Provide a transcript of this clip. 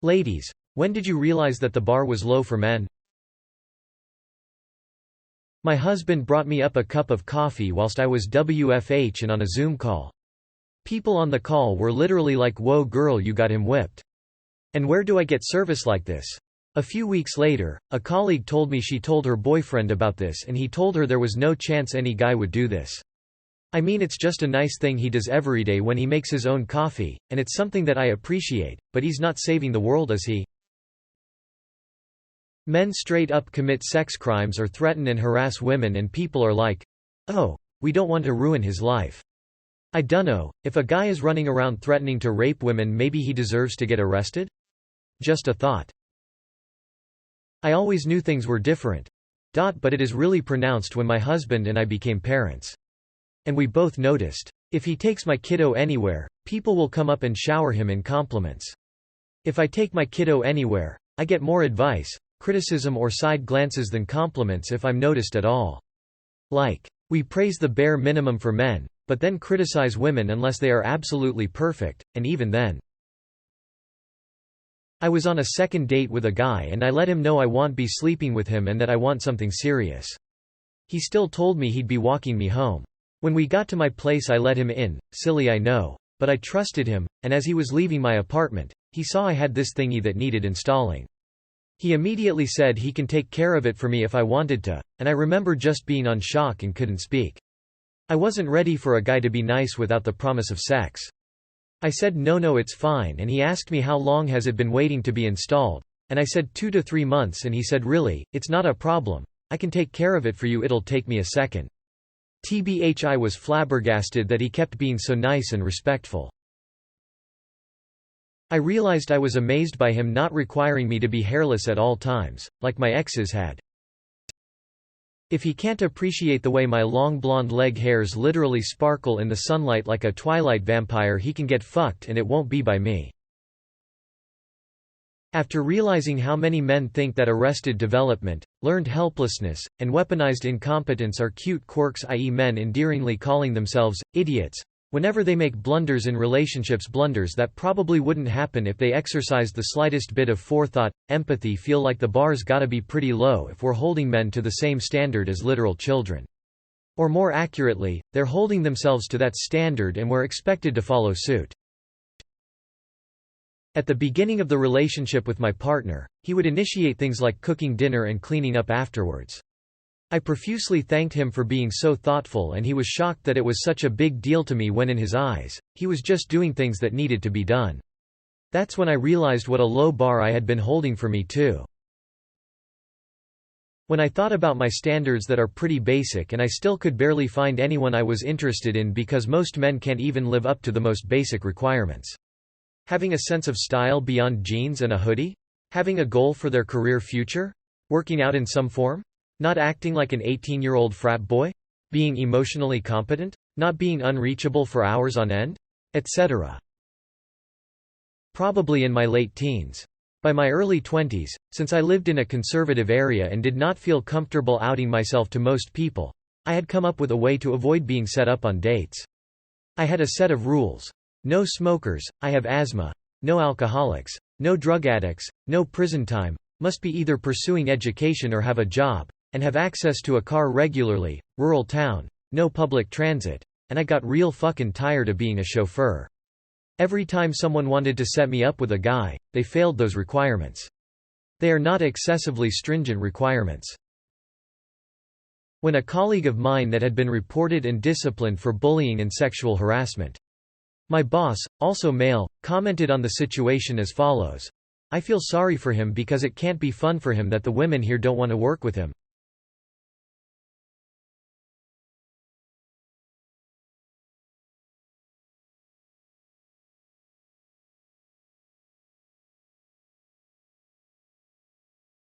Ladies, when did you realize that the bar was low for men? My husband brought me up a cup of coffee whilst I was WFH and on a Zoom call. People on the call were literally like, "Whoa girl, you got him whipped. And where do I get service like this?" A few weeks later, a colleague told me she told her boyfriend about this and he told her there was no chance any guy would do this. I mean, it's just a nice thing he does every day when he makes his own coffee, and it's something that I appreciate, but he's not saving the world, is he? Men straight up commit sex crimes or threaten and harass women and people are like, "Oh, we don't want to ruin his life." I dunno, if a guy is running around threatening to rape women, maybe he deserves to get arrested? Just a thought. I always knew things were different. But it is really pronounced when my husband and I became parents. And we both noticed. If he takes my kiddo anywhere, people will come up and shower him in compliments. If I take my kiddo anywhere, I get more advice, criticism or side glances than compliments if I'm noticed at all. Like, we praise the bare minimum for men, but then criticize women unless they are absolutely perfect, and even then. I was on a second date with a guy and I let him know I won't be sleeping with him and that I want something serious. He still told me he'd be walking me home. When we got to my place I let him in, silly I know, but I trusted him, and as he was leaving my apartment, he saw I had this thingy that needed installing. He immediately said he can take care of it for me if I wanted to, and I remember just being on shock and couldn't speak. I wasn't ready for a guy to be nice without the promise of sex. I said no it's fine, and he asked me how long has it been waiting to be installed, and I said 2 to 3 months, and he said really, it's not a problem, I can take care of it for you, it'll take me a second. TBH, I was flabbergasted that he kept being so nice and respectful. I realized I was amazed by him not requiring me to be hairless at all times, like my exes had. If he can't appreciate the way my long blonde leg hairs literally sparkle in the sunlight like a Twilight vampire, he can get fucked and it won't be by me. After realizing how many men think that arrested development, learned helplessness, and weaponized incompetence are cute quirks, i.e. men endearingly calling themselves idiots whenever they make blunders in relationships, blunders that probably wouldn't happen if they exercised the slightest bit of forethought, empathy, feel like the bar's gotta be pretty low if we're holding men to the same standard as literal children. Or more accurately, they're holding themselves to that standard and we're expected to follow suit. At the beginning of the relationship with my partner, he would initiate things like cooking dinner and cleaning up afterwards. I profusely thanked him for being so thoughtful, and he was shocked that it was such a big deal to me when in his eyes, he was just doing things that needed to be done. That's when I realized what a low bar I had been holding for me too. When I thought about my standards that are pretty basic, and I still could barely find anyone I was interested in because most men can't even live up to the most basic requirements. Having a sense of style beyond jeans and a hoodie? Having a goal for their career future? Working out in some form? Not acting like an 18-year-old frat boy? Being emotionally competent? Not being unreachable for hours on end? Etc. Probably in my late teens. By my early 20s, since I lived in a conservative area and did not feel comfortable outing myself to most people, I had come up with a way to avoid being set up on dates. I had a set of rules. No smokers, I have asthma. No alcoholics. No drug addicts. No prison time. Must be either pursuing education or have a job, and have access to a car regularly, rural town, no public transit, and I got real fucking tired of being a chauffeur. Every time someone wanted to set me up with a guy, they failed those requirements. They are not excessively stringent requirements. When a colleague of mine that had been reported and disciplined for bullying and sexual harassment. My boss, also male, commented on the situation as follows. I feel sorry for him because it can't be fun for him that the women here don't want to work with him.